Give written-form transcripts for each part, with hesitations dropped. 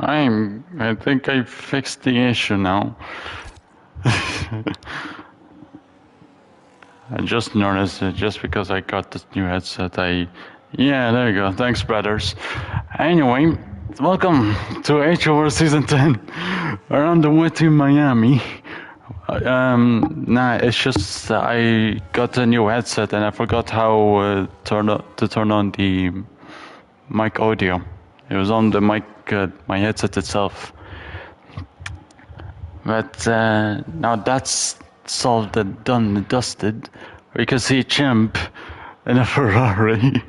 I think I fixed the issue now. I just noticed it just because I got this new headset. Yeah, there you go. Thanks, brothers. Anyway, welcome to HOUSEOFRACING Season 10. We're on the way to Miami. Nah, it's just I got a new headset and I forgot how to turn on the mic audio. It was on the mic, my headset itself. But now that's solved and done and dusted. We can see Chimp in a Ferrari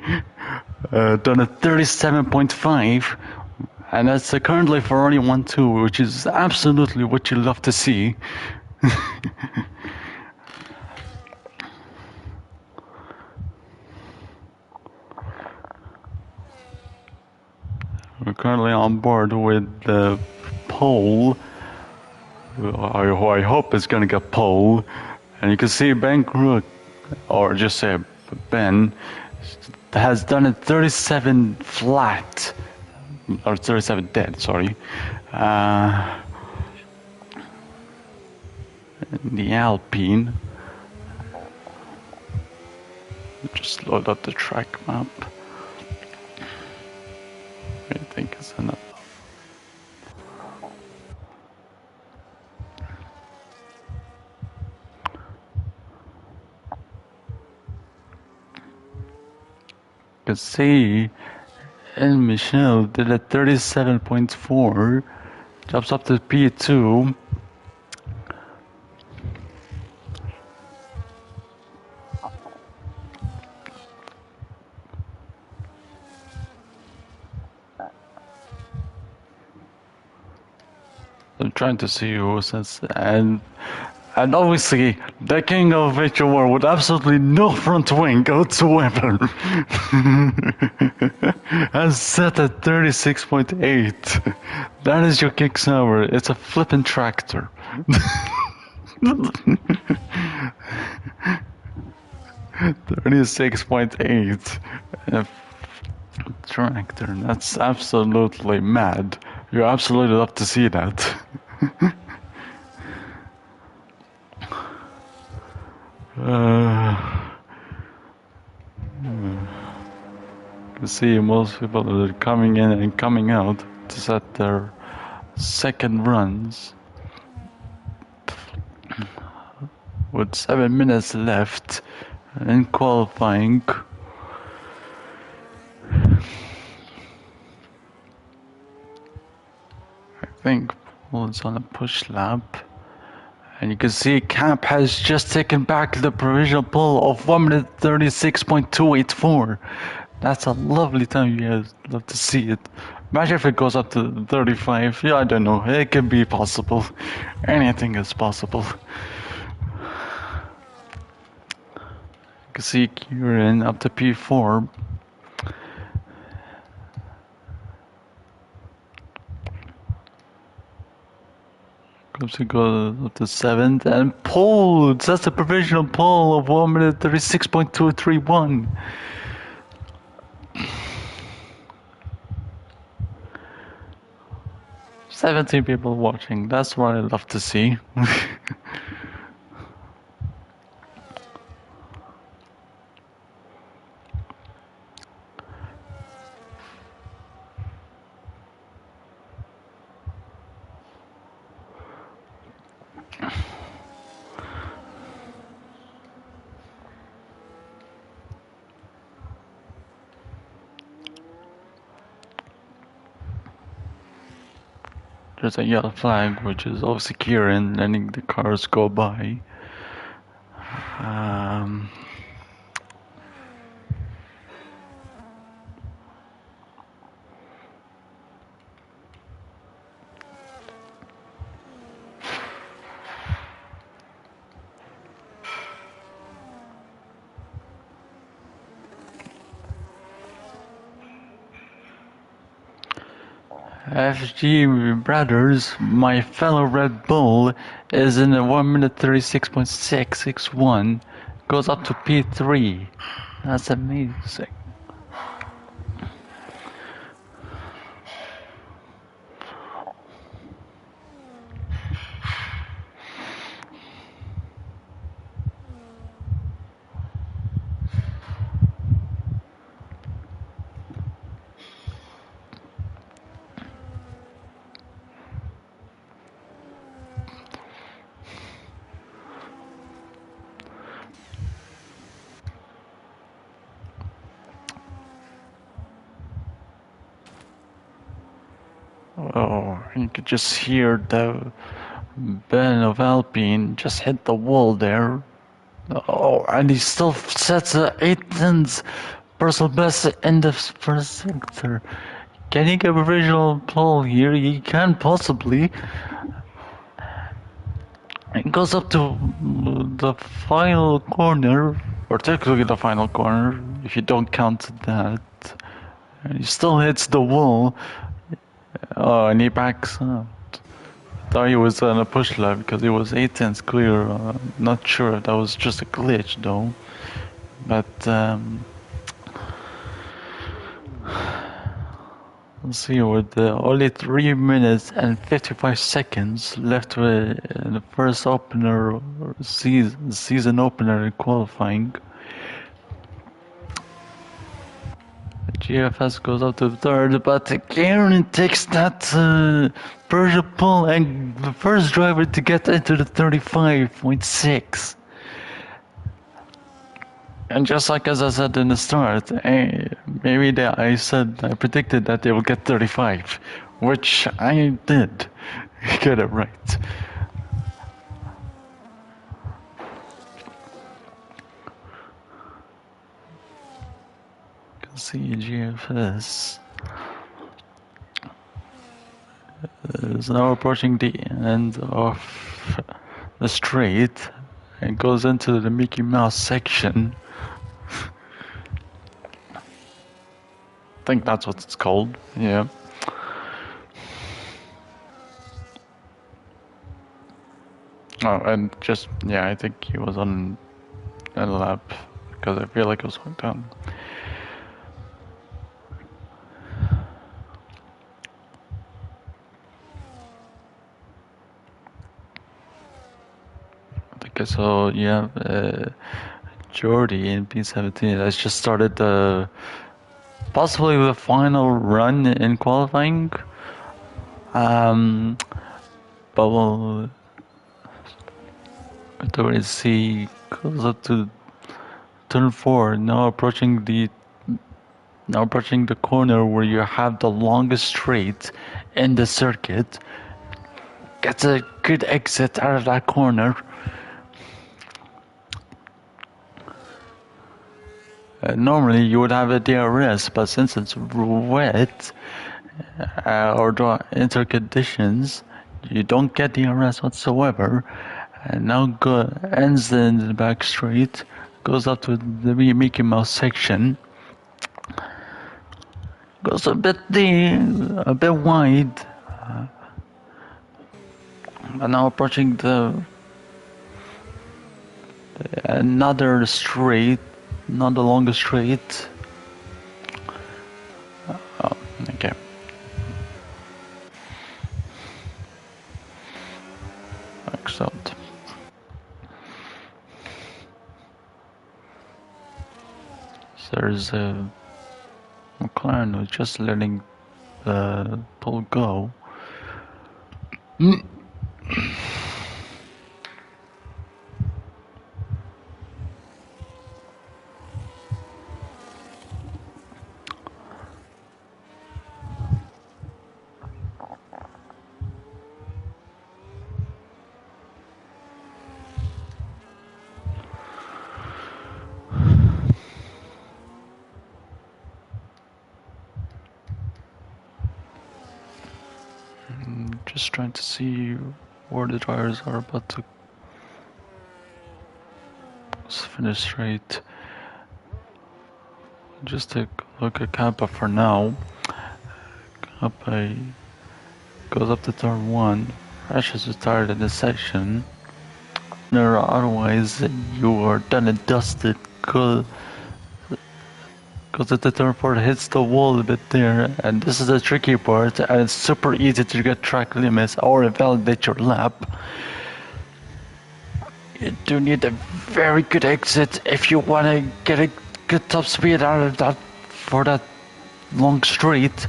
done a 37.5, and that's currently Ferrari 1.2, which is absolutely what you love to see. We're currently on board with the pole. I hope it's gonna get pole, and you can see Ben Crook, or just say Ben, has done it 37 flat, or 37 dead, sorry. The Alpine. Just load up the track map. I think it's enough. You can see and Michelle did a 37.4, jumps up to P2. I'm trying to see who says, and obviously the king of virtual war with absolutely no front wing whatsoever has set at 36.8. That is your kick sour. It's a flippin' tractor. 36.8. Tractor. That's absolutely mad. You absolutely love to see that. You see most people are coming in and coming out to set their second runs. With 7 minutes left in qualifying. I think Paul is on a push lap. And you can see Camp has just taken back the provisional pole of 1 minute 36.284. That's a lovely time, you guys love to see it. Imagine if it goes up to 35. Yeah, I don't know. It can be possible. Anything is possible. You can see Kieran up to P4. He goes up to 7th, and pole! That's a provisional pole of 1 minute 36.231. "17 people watching, that's what I love to see." There's a yellow flag, which is obviously Kieran letting the cars go by. FG Brothers, my fellow Red Bull, is in a 1 minute 36.661, goes up to P3. That's amazing. Oh, you could just hear the Ben of Alpine just hit the wall there. Oh, and he still sets a 8 tenths personal best in the first sector. Can he get a visual pole here? He can possibly. It goes up to the final corner, or technically the final corner, if you don't count that. And he still hits the wall. Oh, and he backs up. Thought he was on a push lap because it was 8 tenths clear. Not sure if that was just a glitch though. But let's see, with only 3 minutes and 55 seconds left in the first opener season opener in qualifying. GFS goes up to third, but Karen takes that Persia pull and the first driver to get into the 35.6. And just like as I said in the start, maybe I predicted that they will get 35, which I did get it right. You can see GFS is now approaching the end of the straight and goes into the Mickey Mouse section. I think that's what it's called, yeah. Oh, and just, yeah, I think he was on a lap because I feel like it was hooked on. Okay, so yeah, Jordy in P17 has just started possibly the final run in qualifying. But we'll already see goes up to turn 4, now approaching the corner where you have the longest straight in the circuit. Gets a good exit out of that corner. Normally you would have a DRS, but since it's wet or inter conditions, you don't get DRS whatsoever. And now ends in the back straight, goes up to the Mickey Mouse section, goes a bit wide, and now approaching another straight. Not the longest straight. Oh, okay. Excellent. So there's a McLaren who's just letting the pole go. Just trying to see where the drivers are about to finish straight. Just take a look at Kappa for now. Kappa goes up to turn 1, crashes retired in this section. Otherwise, you are done and dusted. Goes at the turn 4, hits the wall a bit there, and this is the tricky part, and it's super easy to get track limits or invalidate your lap. You do need a very good exit if you want to get a good top speed out of that for that long straight.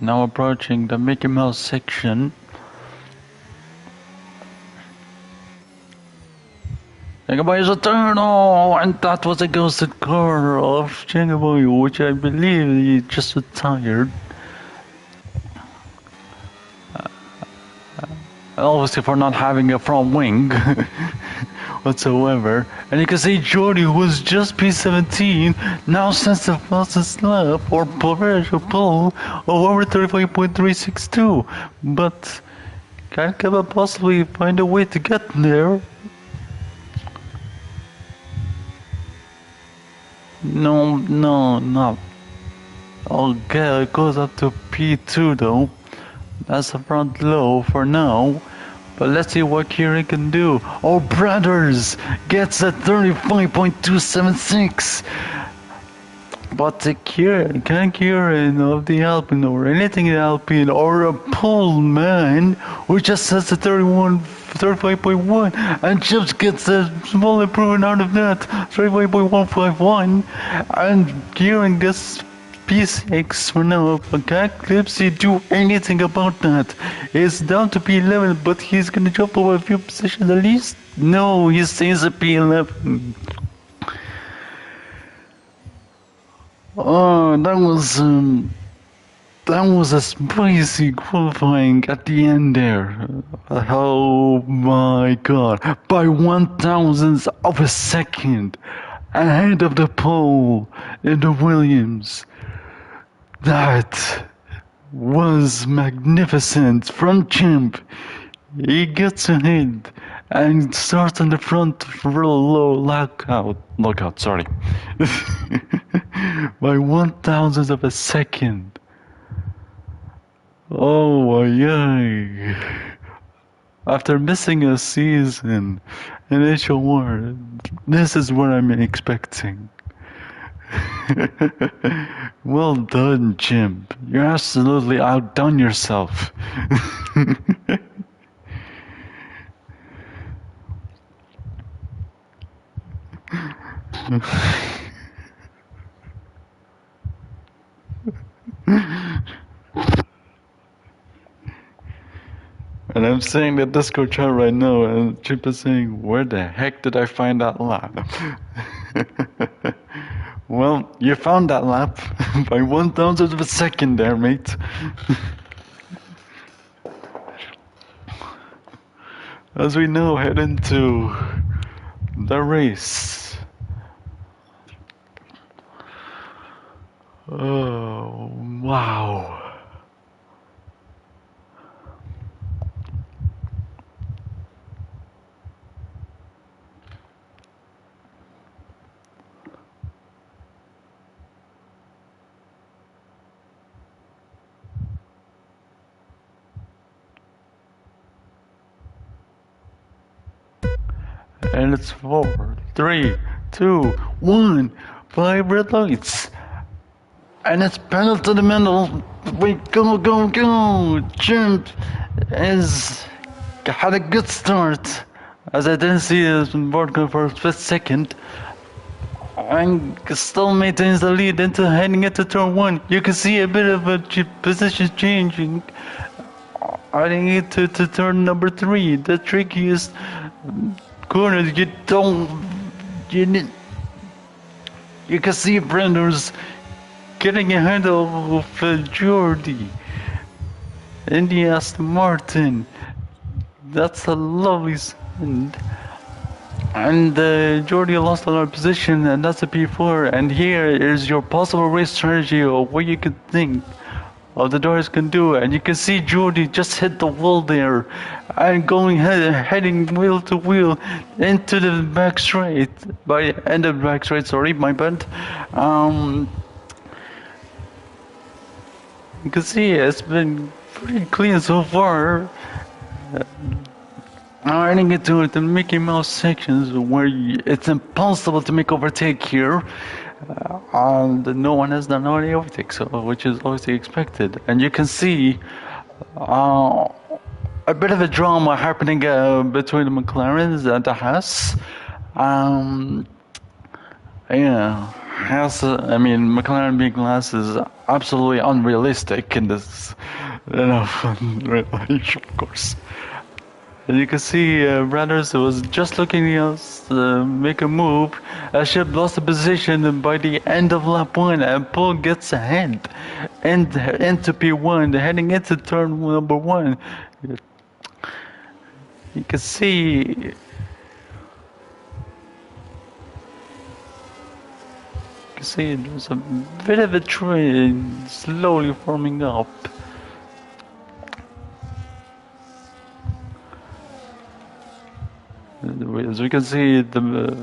Now approaching the Mickey Mouse section. Jangaboy is eternal, and that was a ghosted car of Jangaboy, which I believe he just retired. Obviously for not having a front wing whatsoever. And you can see Jordy, who was just P17, now sends the fastest lap or preorder pull of over 35.362. But can Kevin possibly find a way to get there? No. Okay, it goes up to P2 though. That's the front low for now. But let's see what Kieran can do. Oh, Brothers gets a 35.276. But Kieran of the Alpine or anything in Alpine or a Pullman, which just says a 35.1 and Chips gets a small improvement out of that, 35.151, and Kieran gets P6 for now, but can't Clipsy do anything about that? It's down to P11, but he's gonna jump over a few positions at least? No, he stays at P11. Oh, that was a spicy qualifying at the end there. Oh my god, by 1,000th of a second ahead of the pole in the Williams. That was magnificent from Chimp. He gets ahead and starts on the front for a low lockout, sorry. By 1,000th of a second. Oh, yay. After missing a season in HOR, this is what I'm expecting. Well done, Chimp. You absolutely outdone yourself. And I'm saying the Discord chat right now, and Chimp is saying, where the heck did I find that lap? Well, you found that lap by 1,000th of a second there, mate. As we now head into the race. Oh, wow. And it's 4, 3, 2, 1, 5 red lights. And it's pedal to the metal. We go. Chimp had a good start. As I didn't see his board go for a split second. And still maintains the lead into heading into turn 1. You can see a bit of a position changing. Heading into turn number 3. The trickiest corner you can see Brenner's getting ahead of Jordy in the Aston Martin. That's a lovely sound. And Jordy lost a lot of position, and that's a P4. And here is your possible race strategy of what you could think of the drivers can do. And you can see Jordy just hit the wall there and heading wheel to wheel into the back straight. By end of back straight, sorry, my bad. You can see it's been pretty clean so far. Running into the Mickey Mouse sections where it's impossible to make overtake here. And no one has done any overtake, so which is obviously expected. And you can see a bit of a drama happening between the McLarens and the Haas. McLaren being last is absolutely unrealistic in this, of course. And you can see Brothers was just looking else make a move. Ship lost the position by the end of lap 1 and Paul gets ahead and into P1 heading into turn number 1. You can see there's a bit of a train slowly forming up. As we can see, the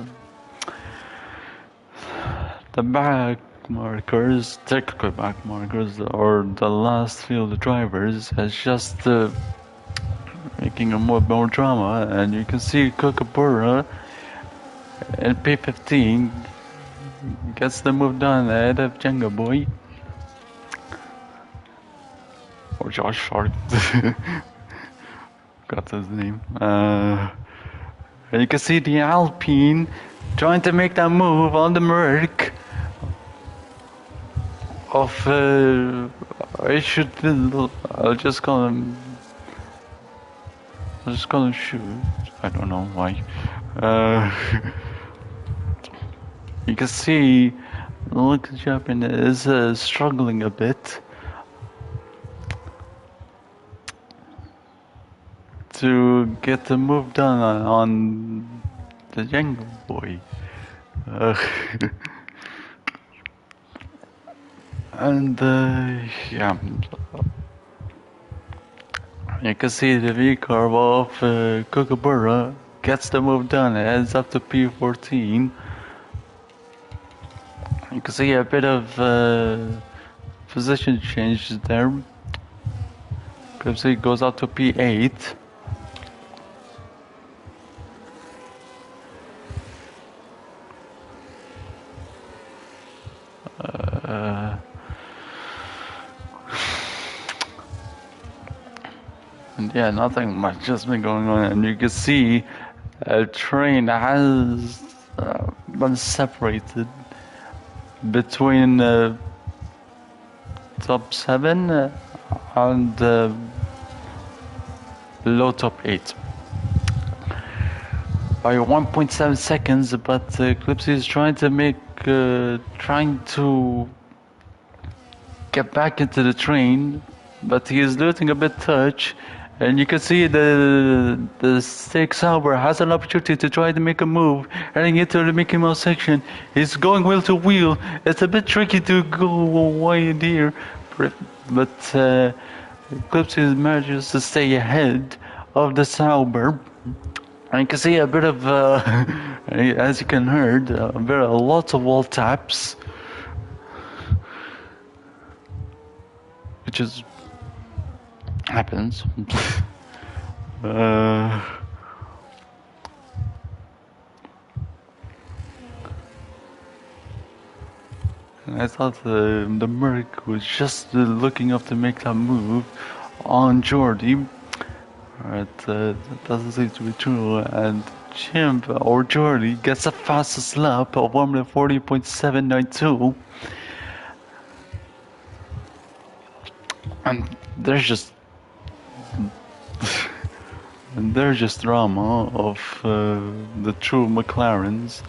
back markers, technical back markers, or the last field drivers, has just making a more drama, and you can see Kookaburra in P15 gets the move done ahead of Jenga Boy. Or Josh, sorry. Got his name. You can see the Alpine trying to make that move on the Merc of I'll just call him Shoot. I don't know why. You can see look, Japan is struggling a bit to get the move done on the Jenga Boy. And yeah, you can see the V-curve of Kookaburra gets the move done, it ends up to P14. You can see a bit of position change there. It goes out to P8. And yeah, nothing much just been going on, and you can see a train has been separated between top 7 and below top 8 by 1.7 seconds, but Clipsy is trying to get back into the train, but he is losing a bit touch. And you can see the Steak Sauber has an opportunity to try to make a move, heading into the Mickey Mouse section. He's going wheel to wheel. It's a bit tricky to go wide here, but Clipsy manages to stay ahead of the Sauber. And you can see a bit of, as you can heard, lots of wall taps, which is happens. And I thought the Merc was just looking up to make that move on Jordy. That doesn't seem to be true, and Chimp or Jordy gets the fastest lap of 1:40.792. And there's just drama of the true McLarens.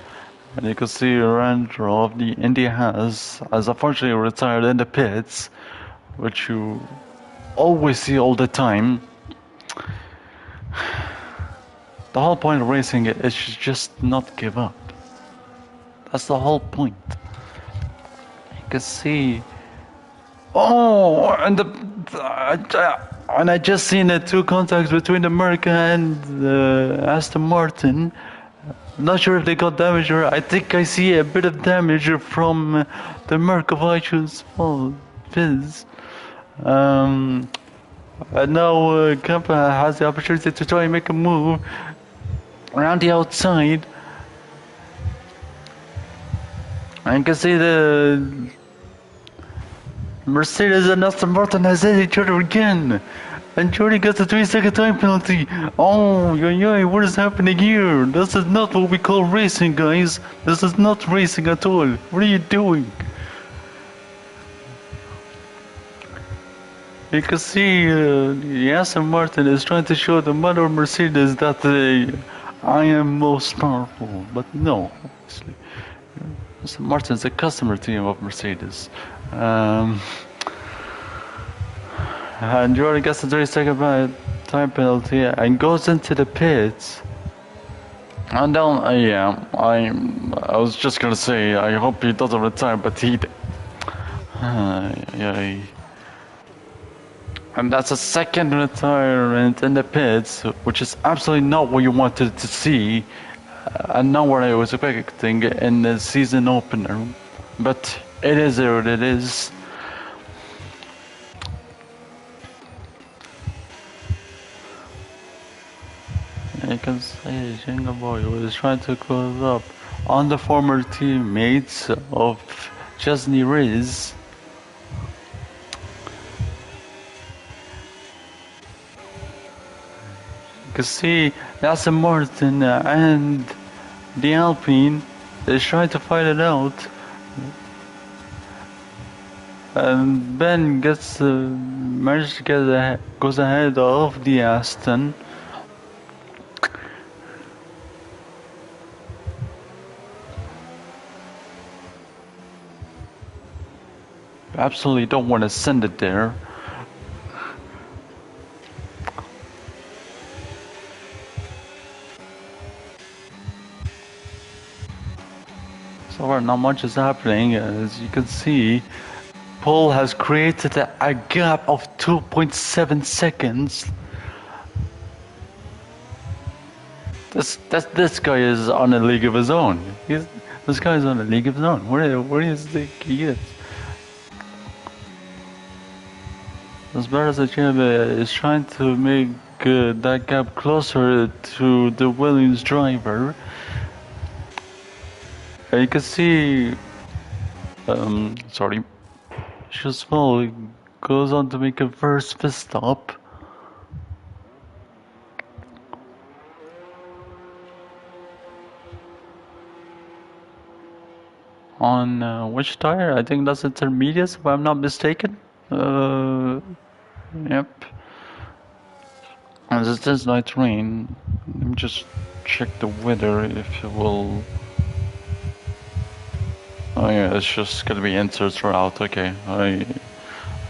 And you can see Randro of the Indy has unfortunately retired in the pits, which you always see all the time. The whole point of racing is just not give up. That's the whole point. You can see. Oh, and I just seen the two contacts between the Merc and Aston Martin. Not sure if they got damage, or I think I see a bit of damage from the Merc of Aichu's Fizz. And now Kempa has the opportunity to try and make a move around the outside. And you can see the Mercedes and Aston Martin has hit each other again. And Jordy gets a 3-second time penalty. Oh, what is happening here? This is not what we call racing, guys. This is not racing at all. What are you doing? You can see Aston Martin is trying to show the mother Mercedes that I am most powerful, but no, obviously. Aston Martin is a customer team of Mercedes. And Jordan gets a 30-second time penalty and goes into the pits. And then, I was just gonna say, I hope he doesn't retire, but he did. Yeah. And that's a second retirement in the pits, which is absolutely not what you wanted to see, and not what I was expecting in the season opener. But it is what it is. You can see Jingle was trying to close up on the former teammates of Chesney Riz. You can see Aston Martin and the Alpine is trying to fight it out. And Ben gets managed to get goes ahead of the Aston. Absolutely don't want to send it there. So far, not much is happening. As you can see, Paul has created a gap of 2.7 seconds. This guy is on a league of his own. This guy is on a league of his own. Where do you think he is? As bad as the champ is trying to make that gap closer to the Williams driver. You can see, Schuswell goes on to make a first pit stop. On which tire? I think that's intermediate, if I'm not mistaken. Yep. As it is night rain, let me just check the weather if it will. Oh yeah, it's just gonna be entered throughout. Okay, I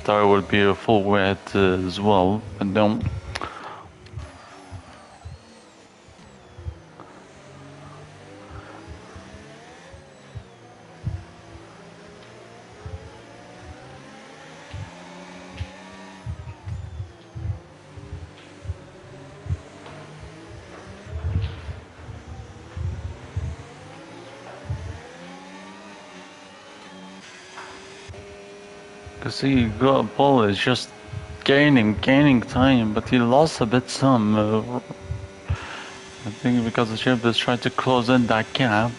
thought it would be a full wet as well, but no. See, Paul is just gaining time, but he lost a bit some. I think because the ship is trying to close in that gap.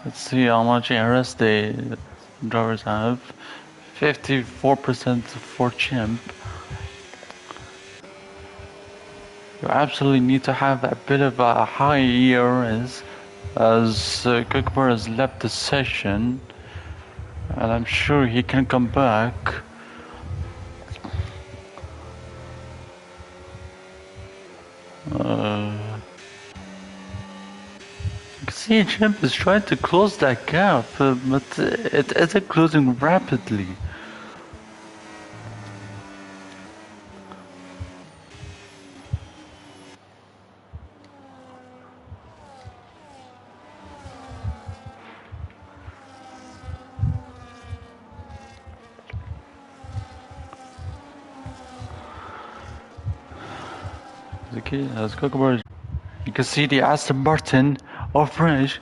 Let's see how much ARS the drivers have. 54% for Chimp. You absolutely need to have a bit of a high ERS as Cooper has left the session. And I'm sure he can come back. See, Chimp is trying to close that gap, but it isn't closing rapidly. You can see the Aston Martin of French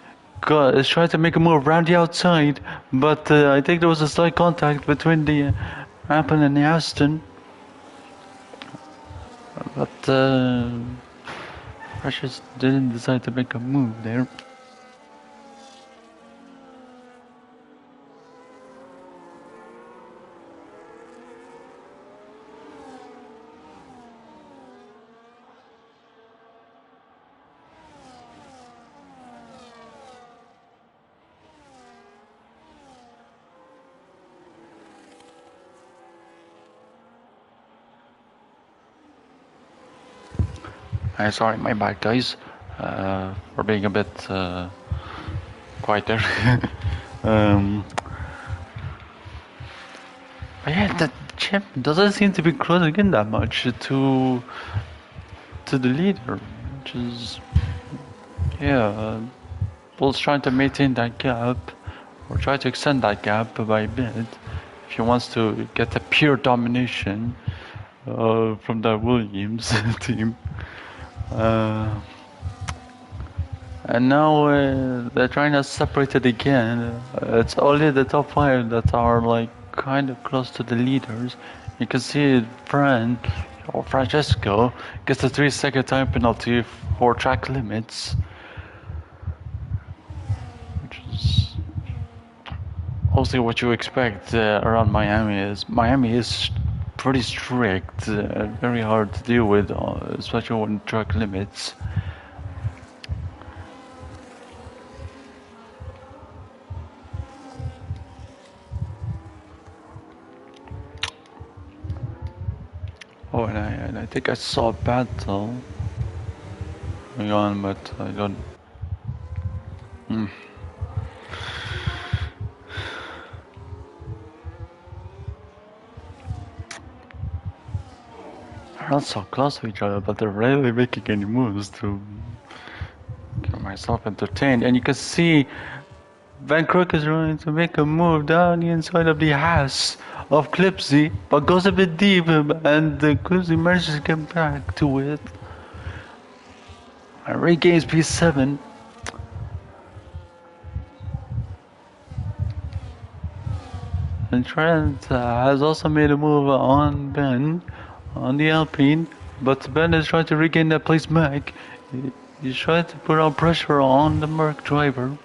is trying to make a move around the outside, but I think there was a slight contact between the Alpine and the Aston. But Precious didn't decide to make a move there. Sorry, my bad, guys. For being a bit quieter. But yeah, the chip doesn't seem to be closing in that much to the leader, which is Bull's trying to maintain that gap or try to extend that gap by a bit if he wants to get a pure domination from the Williams team. And now they're trying to separate it again. It's only the top 5 that are like kind of close to the leaders. You can see Francesco gets a 3-second time penalty for track limits, which is mostly what you expect around Miami is pretty strict, very hard to deal with, especially when track limits. Oh, and I think I saw a battle going on, but I don't. They're not so close to each other, but they're rarely making any moves to get myself entertained. And you can see Van Crook is trying to make a move down the inside of the house of Clipsy, but goes a bit deep, and Clipsy manages to get back to it and regains P7. And Trent has also made a move on Ben on the Alpine, but Ben is trying to regain that place back. He's trying to put on pressure on the Merc driver.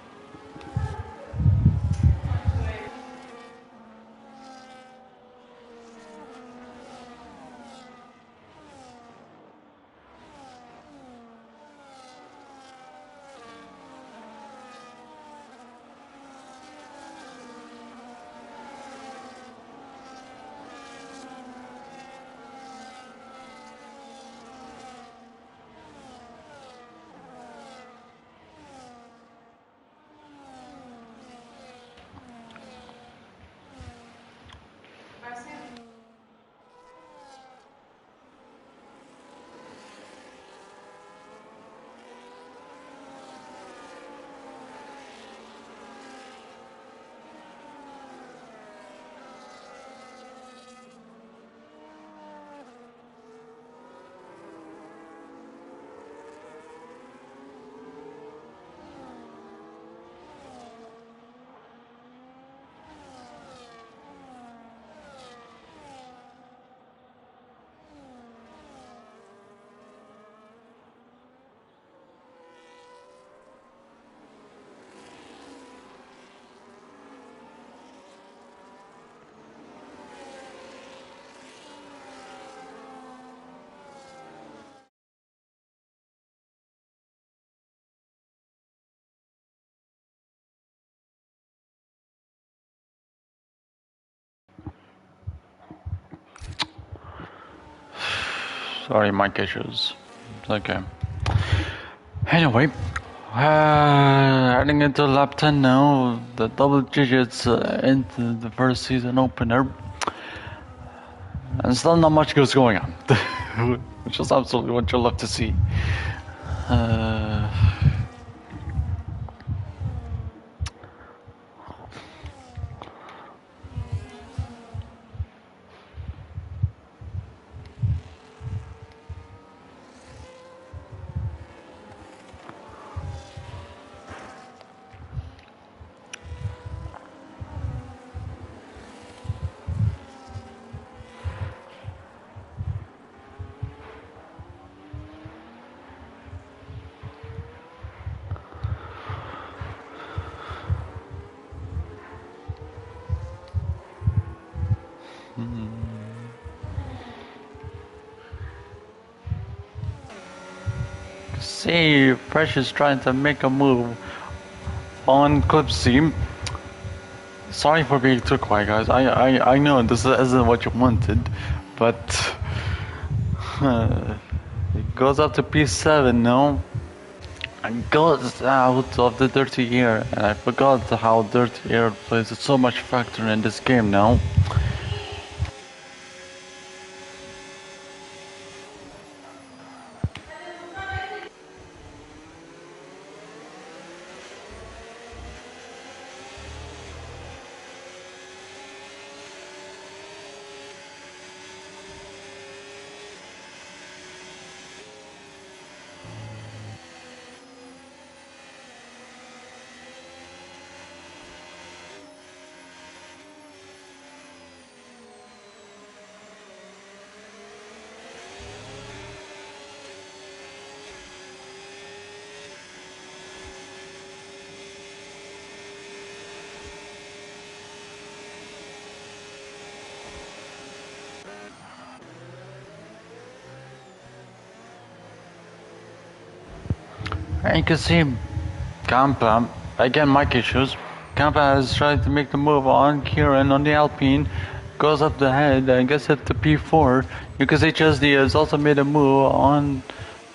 Sorry, mic issues. It's okay. Anyway, heading into lap 10 now, the double digits into the first season opener. And still not much goes going on, which is absolutely what you'll love to see. See, Fresh is trying to make a move on Clipsy. Sorry for being too quiet, guys. I know this isn't what you wanted, but Goes up to P7 now. And goes out of the dirty air. And I forgot how dirty air plays so much factor in this game now. And you can see Kampa, again mic issues. Kampa has tried to make the move on Kieran on the Alpine, goes up the head and gets it to P4. You can see HSD has also made a move on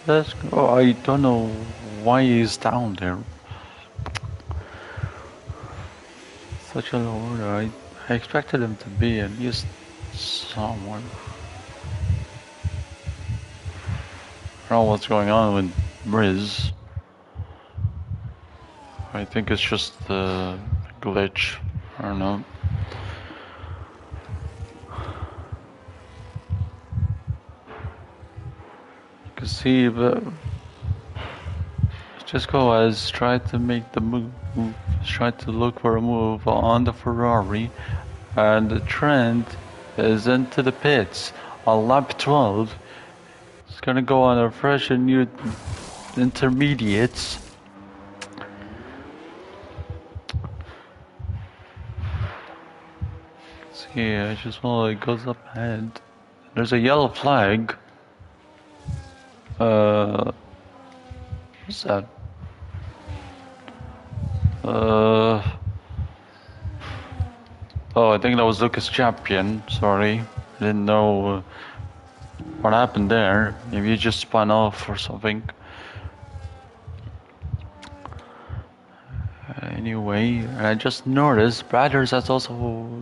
this. Oh, I don't know why he's down there. Such a low order. I expected him to be at least somewhere. I don't know what's going on with Briz. I think it's just the glitch. I don't know. You can see, but Cisco has tried to make the move, tried to look for a move on the Ferrari, and the trend is into the pits on lap 12. It's gonna go on a fresh and new intermediates. See, I just want it goes up ahead. There's a yellow flag. What's that? Oh, I think that was Lucas Champion. Sorry, I didn't know what happened there. Maybe you just spun off or something. Anyway, I just noticed Brothers has also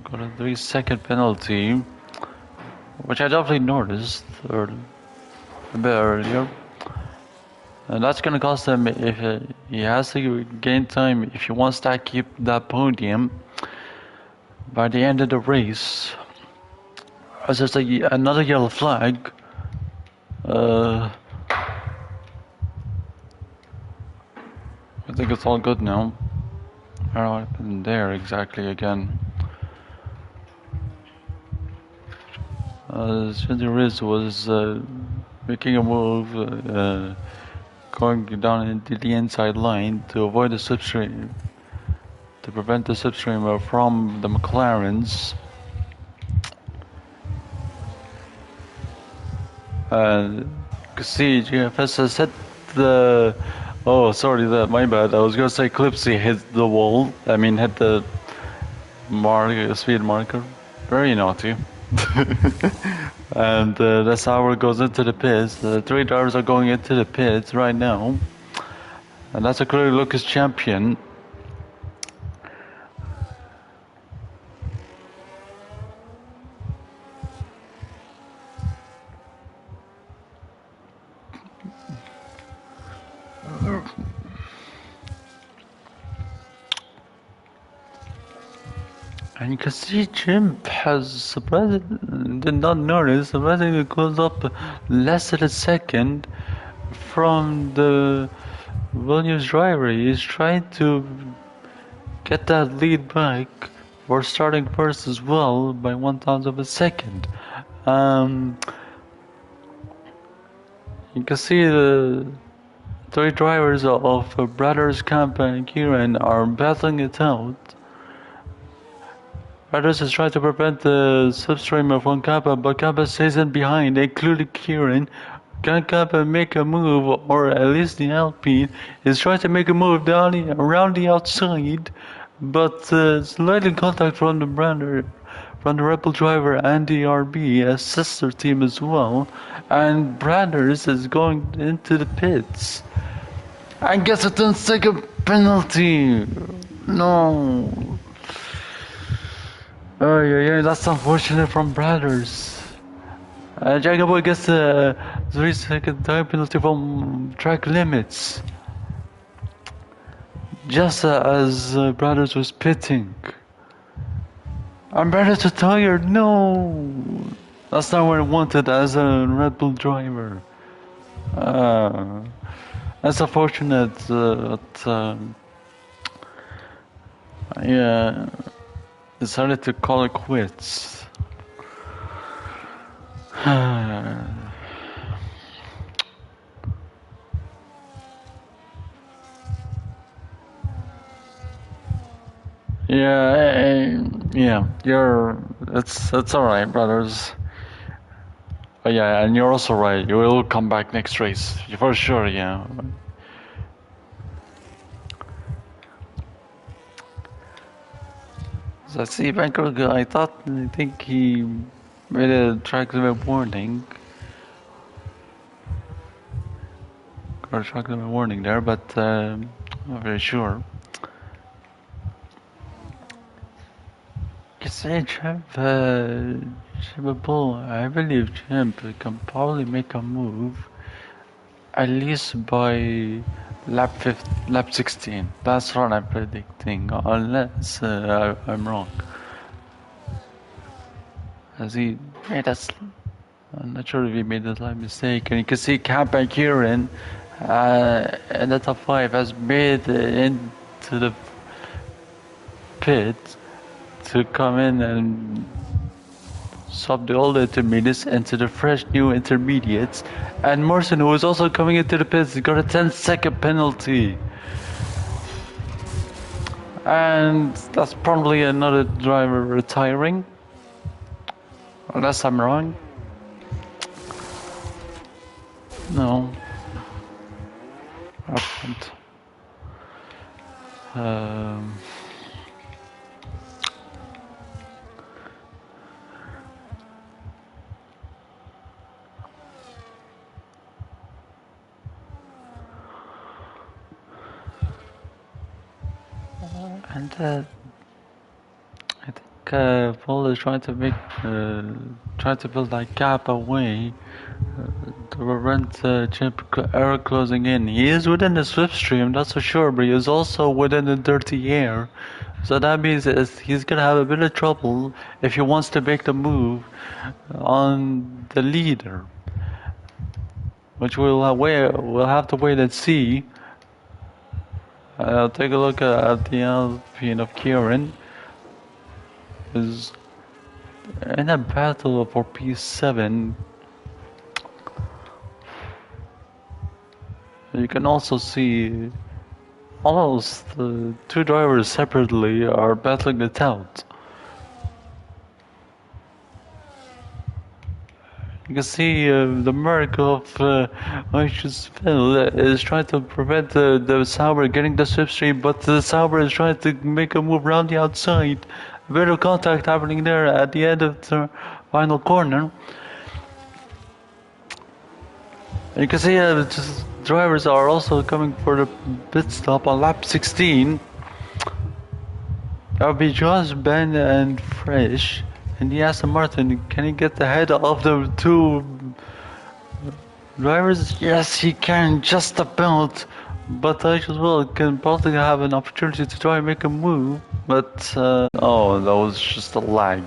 got a 3-second penalty, which I definitely noticed a bit earlier. And that's gonna cost him if he has to gain time if he wants to keep that podium by the end of the race. As there's another yellow flag. I think it's all good now. I don't know what happened there exactly again. Riz was making a move, going down into the inside line to avoid the slipstream, to prevent the slipstream from the McLarens. You can see GFS has hit the. Oh, sorry, my bad. I was gonna say Clipsy hit the wall. I mean, hit the speed marker. Very naughty. And that's how it goes into the pits. The 3 drivers are going into the pits right now. And that's a clear Lucas Champion. And you can see Jim has did not notice, surprisingly goes up less than a second from the Williams driver. He's trying to get that lead back for starting first as well by 1/1000 of a second. You can see the 3 drivers of Brothers Kampa and Kieran are battling it out. Brothers is trying to prevent the slipstream from Kappa, but Kappa stays in behind, including Kieran. Can Kappa make a move, or at least the Alpine is trying to make a move around the outside, but slight contact from the from the Red Bull driver and the RB, a sister team as well. And Brothers is going into the pits. And gets a 10-second penalty. No. Oh yeah, that's unfortunate from Brothers. Jacobo gets a 3-second time penalty from track limits. Just as Brothers was pitting. And Brothers are tired, no! That's not what I wanted as a Red Bull driver. That's unfortunate, but yeah, decided to call it quits. Yeah, it's alright, Brothers. Oh yeah, and you're also right, you will come back next race, for sure, yeah. So I see Vancouver, I think he made a track limit warning. Got a track limit warning there, but not very sure. You say Champ, I believe Champ can probably make a move at least by lap 16. That's what I'm predicting, unless I'm wrong. As he made I'm not sure if he made a slight mistake, and you can see Camp and Kieran in the top 5 has made it into the pit to come in and swap the old intermediates into the fresh new intermediates. And Morrison, who is also coming into the pits, got a 10-second penalty. And that's probably another driver retiring. Unless I'm wrong. No. Happened. And I think Paul is trying to build that gap away to prevent Chip error closing in. He is within the slipstream, that's for sure, but he is also within the dirty air. So that means he's gonna have a bit of trouble if he wants to make the move on the leader, which we'll have to wait and see. I'll take a look at the Alpine of Kieran. Is in a battle for P7. You can also see almost the two drivers separately are battling it out. You can see the Merc of Phil is trying to prevent the Sauber getting the slipstream, but the Sauber is trying to make a move around the outside. A bit of contact happening there at the end of the final corner. You can see drivers are also coming for the pit stop on lap 16. That would be Josh, Ben, and Fresh. And the Aston Martin, can he get ahead of the two drivers? Yes, he can, just about. But I as well can probably have an opportunity to try and make a move. But, oh, that was just a lag.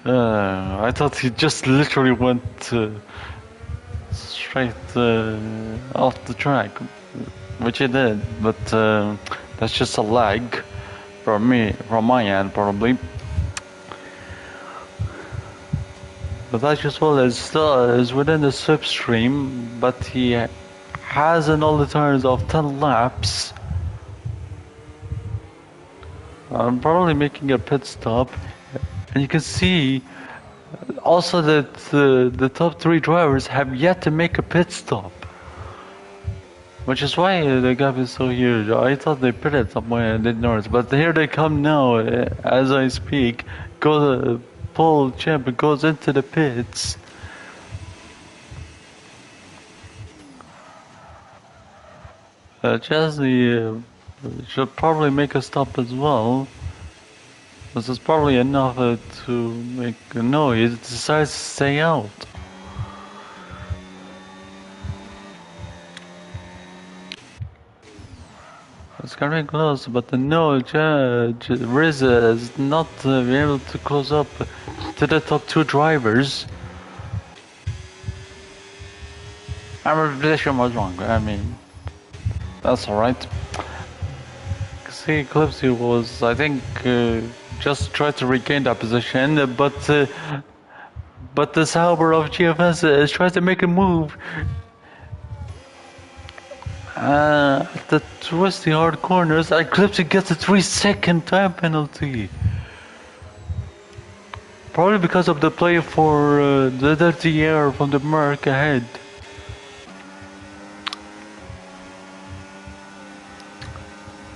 I thought he just literally went straight off the track, which he did. But that's just a lag from my end, probably. But that just well is within the slipstream, but he has an all the tires of 10 laps. I'm probably making a pit stop, and you can see also that the top 3 drivers have yet to make a pit stop, which is why the gap is so huge. I thought they pitted somewhere and did north, but here they come now as I speak. pole champ goes into the pits. Chesney should probably make a stop as well. This is probably enough to make... No, he decides to stay out. It's getting close, but no, Riz is not able to close up to the top two drivers. Our position was wrong, I mean, that's alright. See, Eclipse was, I think, just tried to regain that position, but the Sauber of GFS is trying to make a move. The twisty hard corners, Eclipse gets a 3-second time penalty. Probably because of the play for the dirty air from the Merc ahead.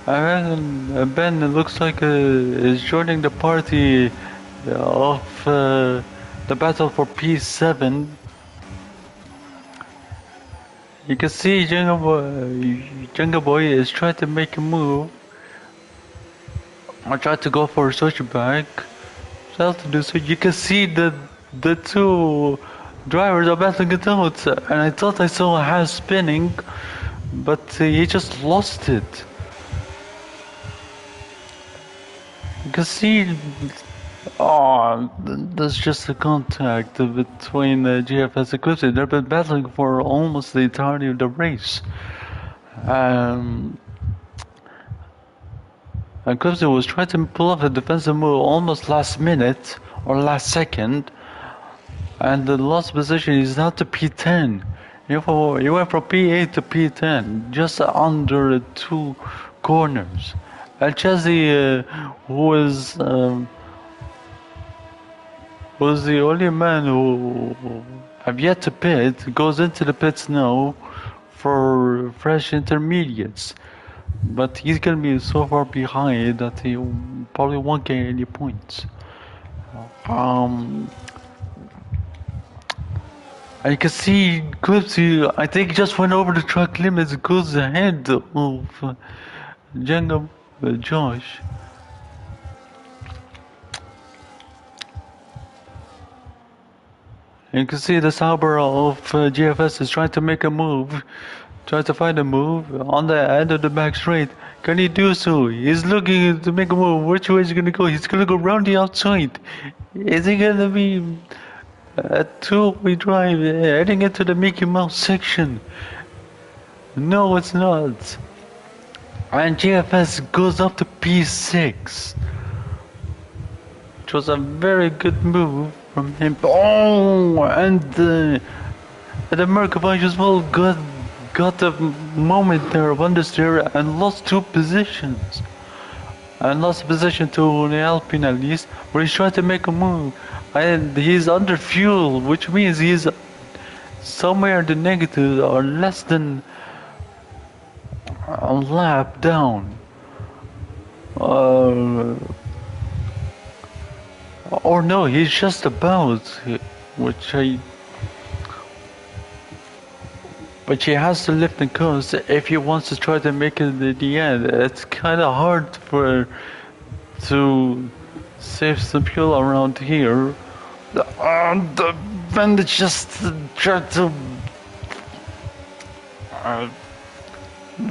And Ben looks like is joining the party of the battle for P7. You can see Jenga Boy is trying to make a move. I tried to go for a switchback. Failed to do so. You can see the two drivers are battling it out, and I thought I saw a half spinning, but he just lost it. You can see, there's just a contact between GFS Eclipse. They've been battling for almost the entirety of the race. Eclipse was trying to pull off a defensive move almost last minute or last second, and the lost position is now to P10. You went from P8 to P10, just under 2 corners. And Chesney, who was the only man who have yet to pit, goes into the pits now for fresh intermediates. But he's gonna be so far behind that he probably won't get any points. And you can see Clipsy, I think, just went over the track limits, goes ahead of Jenga Josh. You can see the Sauber of GFS is trying to make a move, trying to find a move on the end of the back straight. Can he do so? He's looking to make a move. Which way is he gonna go? He's gonna go round the outside. Is he gonna be a two-way drive heading into the Mickey Mouse section? No, it's not. And GFS goes up to P6, which was a very good move from him. Oh, and the Merkavage as well got a moment there of understeer and lost 2 positions. And lost a position to the Alpine at least, where he's trying to make a move. And he's under fuel, which means he's somewhere in the negative or less than a lap down. Or no, he's just about, which but he has to lift the coast if he wants to try to make it at the end. It's kind of hard to save some fuel around here. The bandit just tried to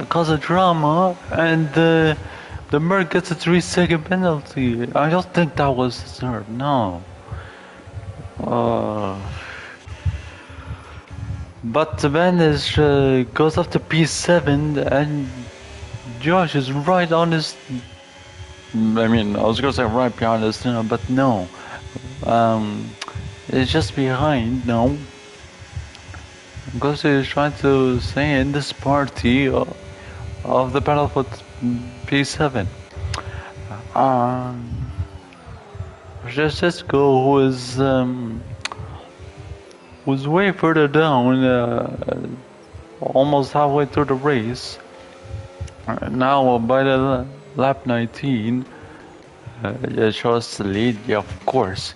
cause a drama, and the Merc gets a 3-second penalty. I don't think that was deserved, no. But the van goes up to P7, and Josh is right on his... I mean, I was gonna say right behind us, but no. It's just behind, no. Because he's trying to stay in this party of the battle for P7. Francesco was way further down, almost halfway through the race. Now by the lap 19, it shows the lead, yeah, of course.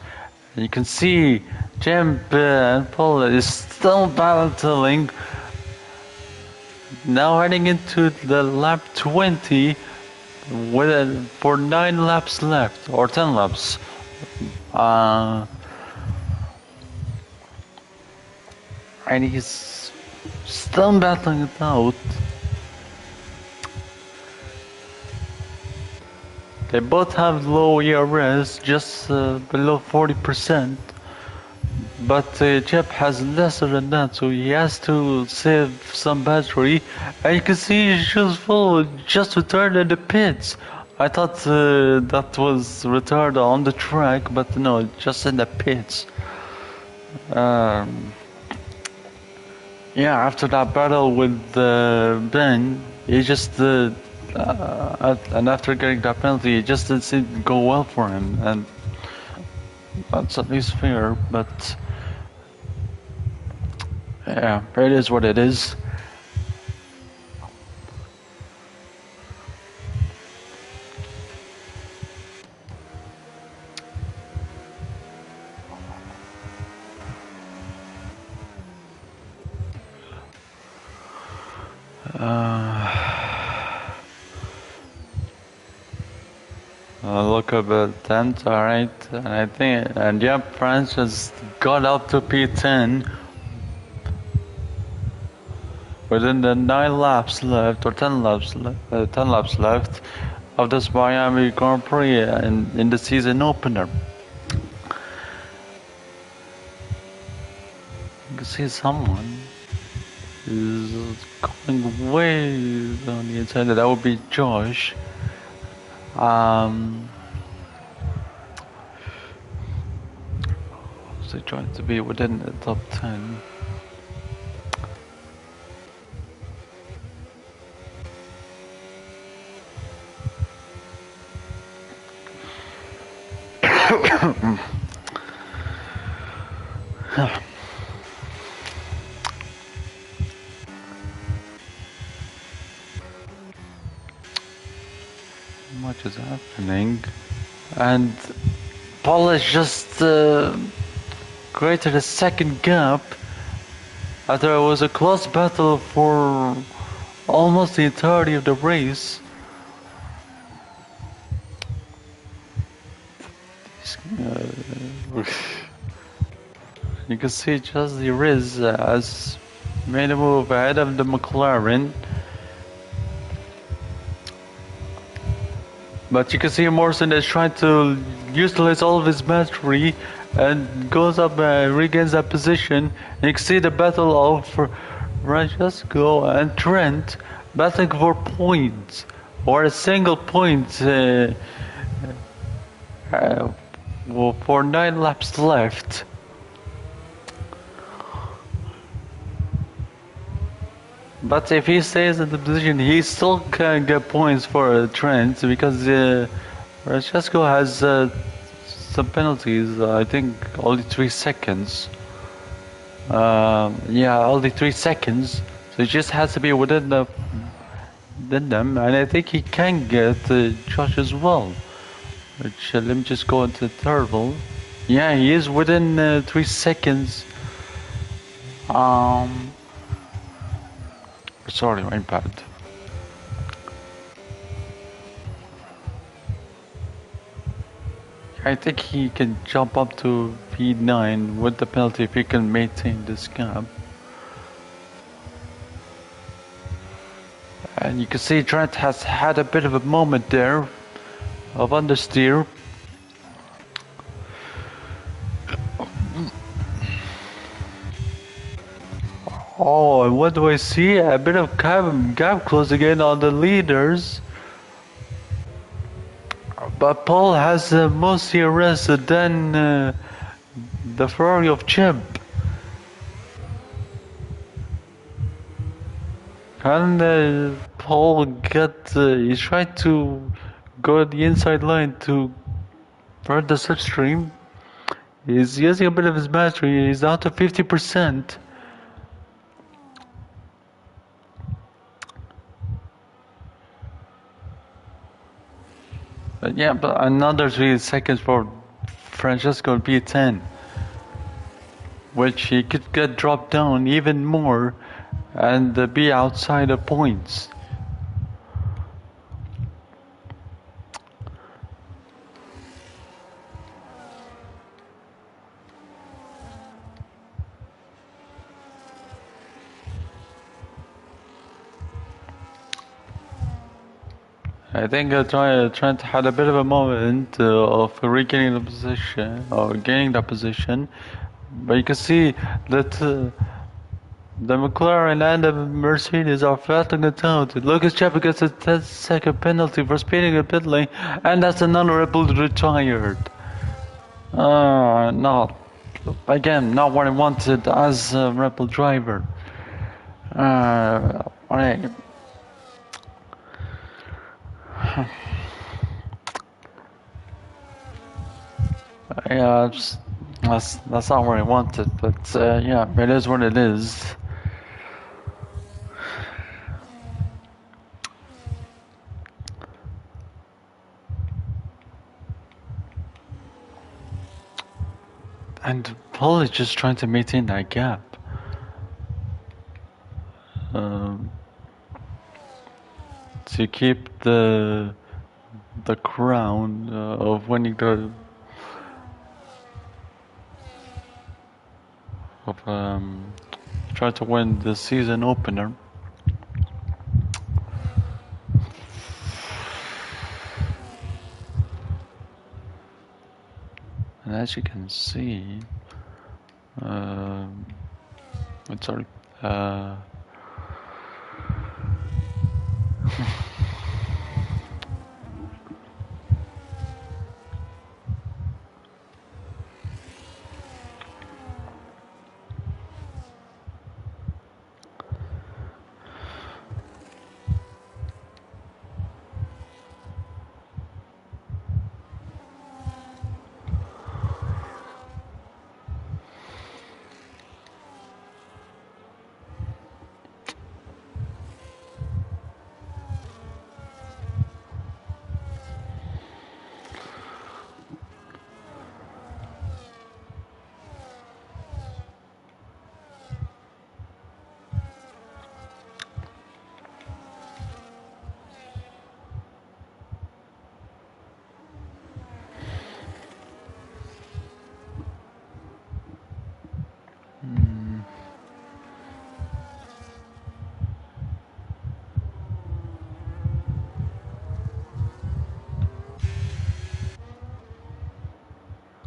You can see Champ and Paul is still battling. Now heading into the lap 20 for 9 laps left, or 10 laps. And he's still battling it out. They both have low ERS, just below 40%. But Chip has lesser than that, so he has to save some battery. And you can see he's just full, just returned in the pits. I thought that was returned on the track, but no, just in the pits. Yeah, after that battle with Ben, he just and after getting that penalty, it just didn't seem to go well for him, and that's at least fair. But yeah, it is what it is. Look up at 10th, alright, and I think, and yeah, France just got up to P10 within the 9 laps left, or 10 laps left of this Miami Grand Prix in the season opener. You can see someone is going way on the inside. That would be Josh. So trying to be within the top 10. Much is happening, and Paul has just created a second gap after it was a close battle for almost the entirety of the race. You can see just the Riz has made a move ahead of the McLaren. But you can see Morrison is trying to utilize all of his battery and goes up and regains that position. And you can see the battle of Francesco and Trent battling for points, or a single point for 9 laps left. But if he stays in the position, he still can get points for Trent, because Francesco has some penalties. I think only 3 seconds. Yeah, only 3 seconds. So he just has to be within them, and I think he can get Josh as well. Which let me just go into the turbo. Yeah, he is within 3 seconds. Sorry, my bad. I think he can jump up to P9 with the penalty if he can maintain this gap. And you can see Trent has had a bit of a moment there of understeer. Oh, and what do I see? A bit of gap closing in on the leaders. But Paul has more CRS than the Ferrari of Chimp. And Paul he's trying to go the inside line to burn the slipstream. He's using a bit of his battery. He's down to 50%. But yeah, but another 3 seconds for Francesco P10, which he could get dropped down even more and be outside the points. I think Trent had a bit of a moment of regaining the position or gaining that position, but you can see that the McLaren and the Mercedes are flattening it out. Lucas Chapman gets a 10-second penalty for speeding in pit lane, and that's another Red Bull retired. Not what I wanted as a Red Bull driver. Alright. Yeah, that's not what I wanted, but yeah, it is what it is. And Paul is just trying to maintain that gap. To keep the crown of winning the try to win the season opener. And as you can see, sorry.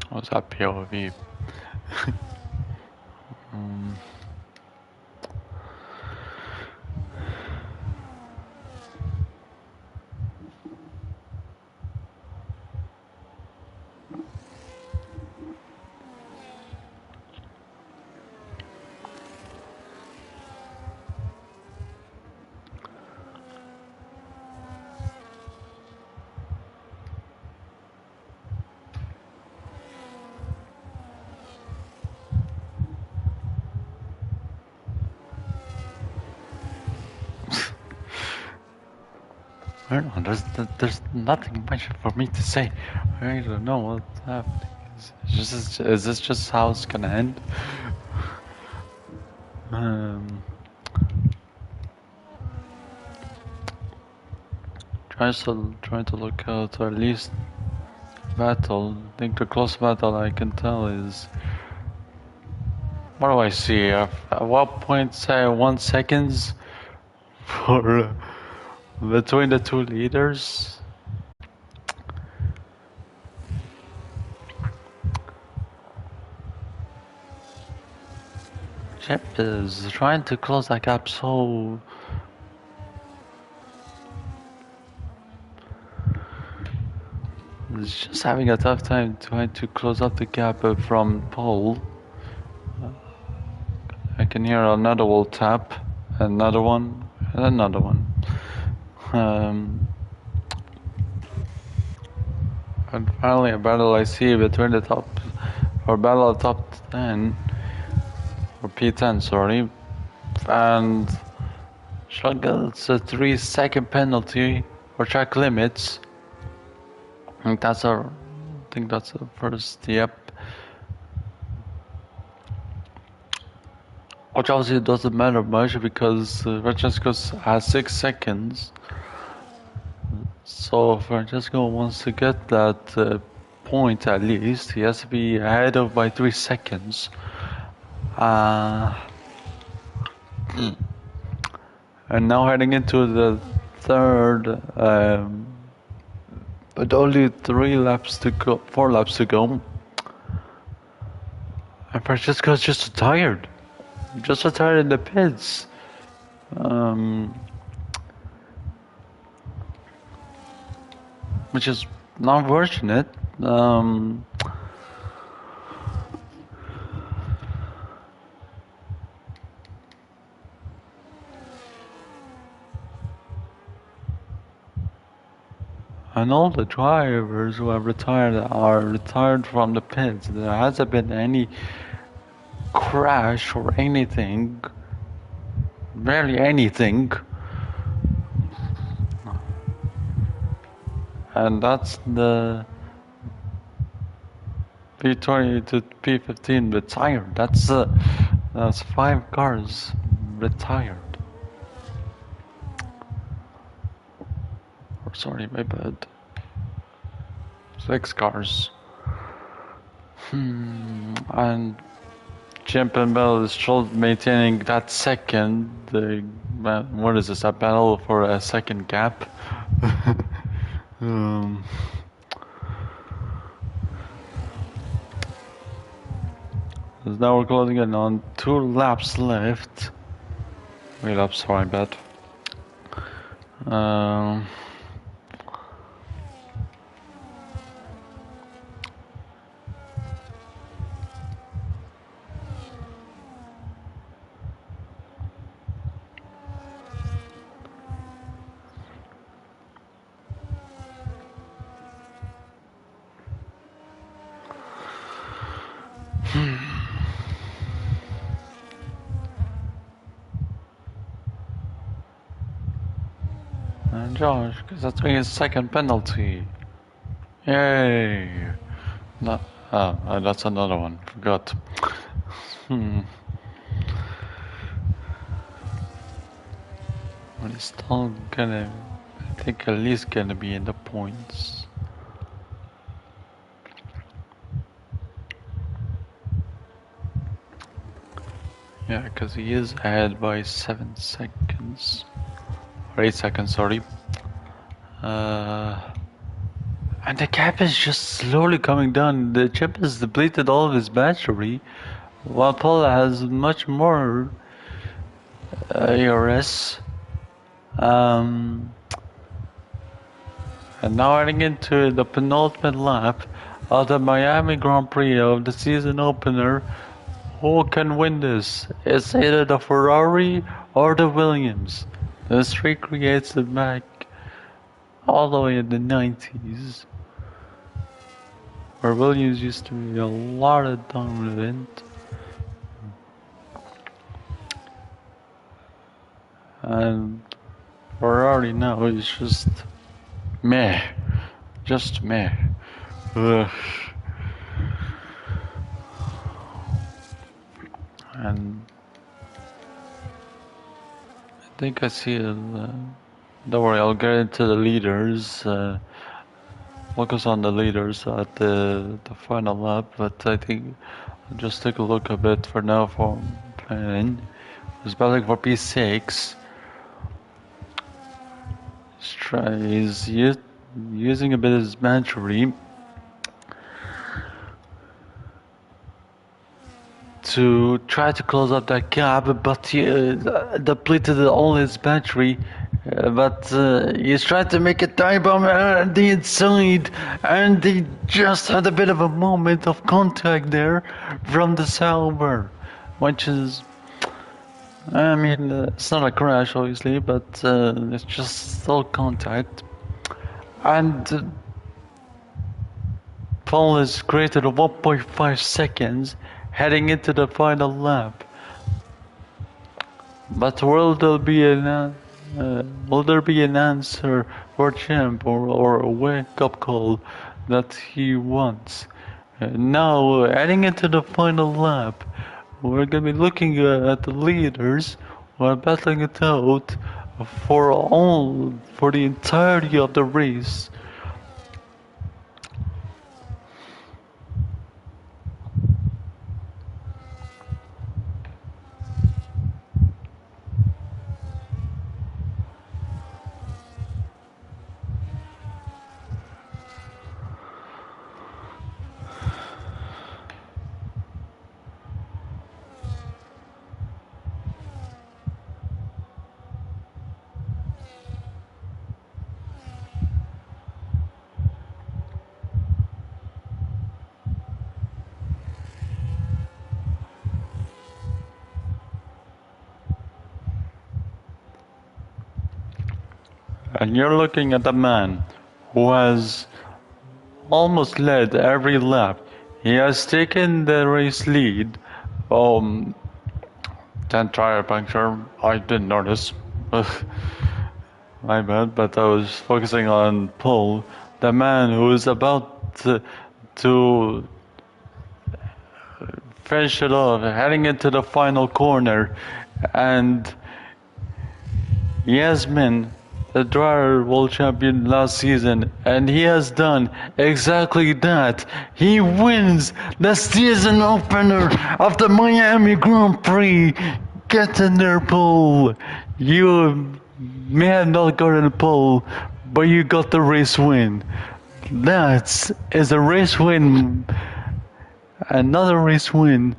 What's that POV? I don't know, there's nothing much for me to say. I don't know what's happening. Is this just how it's gonna end? Trying to look out at least battle. I think the close battle I can tell is, what do I see? At what point say 1 seconds for between the two leaders? Chip is trying to close that gap so he's just having a tough time trying to close up the gap from Paul. I can hear another wall tap, another one, and another one. And finally a battle I see between the top, or battle of top 10, or P10, sorry, and Sean gets a 3-second penalty for track limits. I think that's think that's the first, yep. Which obviously doesn't matter much because Francesco has 6 seconds. So if Francesco wants to get that point at least, he has to be ahead of by 3 seconds. And now heading into the third, but only 4 laps to go. And Francesco's just tired. Just retired in the pits. Which is not unfortunate. And all the drivers who have retired are retired from the pits. There hasn't been any crash or anything. Barely anything. And that's the P20 to P15 retired. That's 5 cars retired. Or sorry, my bad. 6 cars. And Champion Bell is still maintaining that second. What is this? A battle for a second gap. Now we're closing in on 2 laps left. 3 laps, sorry, bad. And Josh, because that's his second penalty. Yay! No, that's another one. Forgot. But he's still gonna, I think, at least gonna be in the points. Yeah, because he is ahead by 7 seconds. Or 8 seconds, sorry. And the gap is just slowly coming down. The chip has depleted all of his battery, while Paul has much more ARS. And now heading into the penultimate lap of the Miami Grand Prix of the season opener. Who can win this? It's either the Ferrari or the Williams. This recreates the back all the way in the 90s, where Williams used to be a lot of dominant. And Ferrari now is just meh. Just meh. Ugh. And I think I see it. Don't worry, I'll get into the leaders. Focus on the leaders at the final lap, but I think I'll just take a look a bit for now for planning. He's battling for P6. He's using a bit of his battery to try to close up that gap, but he depleted all his battery. But he's trying to make a time bomb on the inside, and he just had a bit of a moment of contact there from the Sauber, which is, I mean, it's not a crash obviously, but it's just still contact. And Paul has created a 1.5 seconds heading into the final lap. But will there be an answer for champ or a wake-up call that he wants. Now, adding into the final lap, we're gonna be looking at the leaders who are battling it out for the entirety of the race. And you're looking at a man who has almost led every lap. He has taken the race lead. 10 tire puncture, I didn't notice. My bad, but I was focusing on Paul, the man who is about to finish it off, heading into the final corner. And Yasmin, the driver world champion last season, and he has done exactly that. He wins the season opener of the Miami Grand Prix. Get in there, Paul. You may have not gotten a pole, but you got the race win. That is a race win. Another race win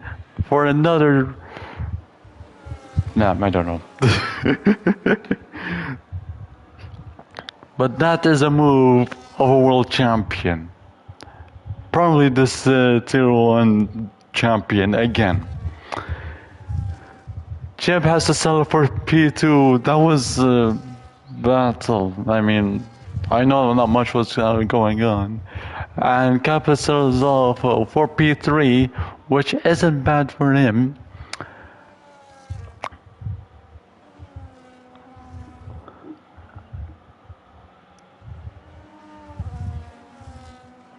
for another. Nah, I don't know. But that is a move of a world champion. Probably this Tier 1 champion again. Champ has to settle for P2. That was a battle. I mean, I know not much was going on. And Kappa settles off for P3, which isn't bad for him.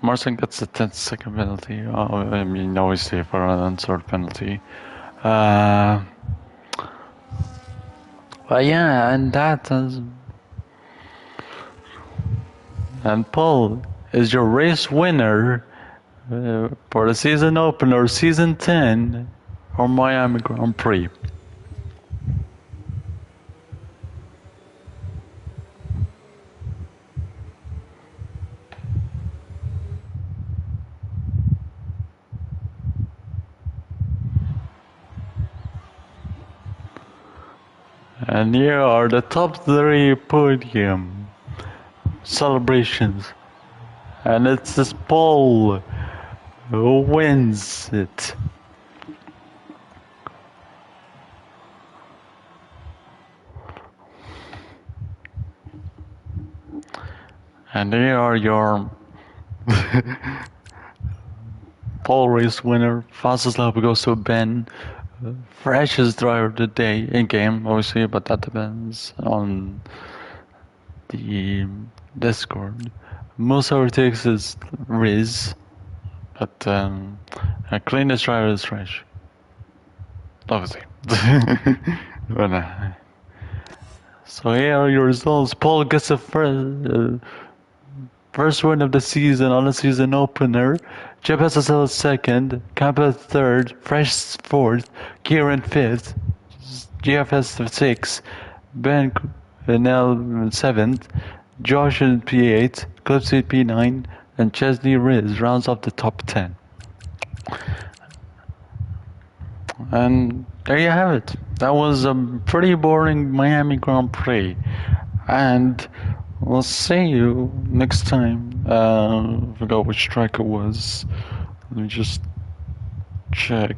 Marcin gets a 10-second penalty. Oh, I mean, obviously for an unsort penalty. But yeah, and that is... And Paul is your race winner for the season opener, season 10 or Miami Grand Prix. And here are the top 3 podium celebrations. And it's this Paul who wins it. And here are your pole race winner. Fastest lap goes to Ben. Freshest driver of the day in game, obviously, but that depends on the Discord. Most overtakes is Riz, but cleanest driver is Fresh. Obviously. But, so here are your results. Paul gets the first win of the season on the season opener. Jeb has a second, Kappa third, Fresh fourth, Kieran fifth, GFS sixth, Ben Nell seventh, Josh in P8, Clipsy P9, and Chesney Riz rounds up the top 10. And there you have it. That was a pretty boring Miami Grand Prix. And we'll see you next time. I forgot which track it was. Let me just check.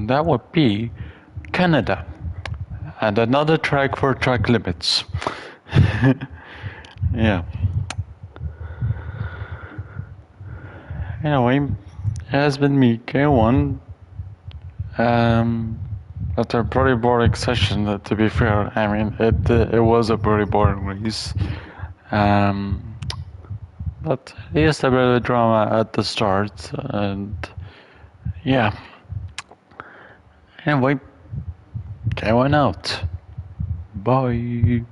and that would be Canada, and another track for track limits. Yeah. Anyway, it has been me, K1. After a pretty boring session, to be fair. I mean, it was a pretty boring race. But at least a bit of drama at the start, and yeah. Anyway, K1 out. Bye.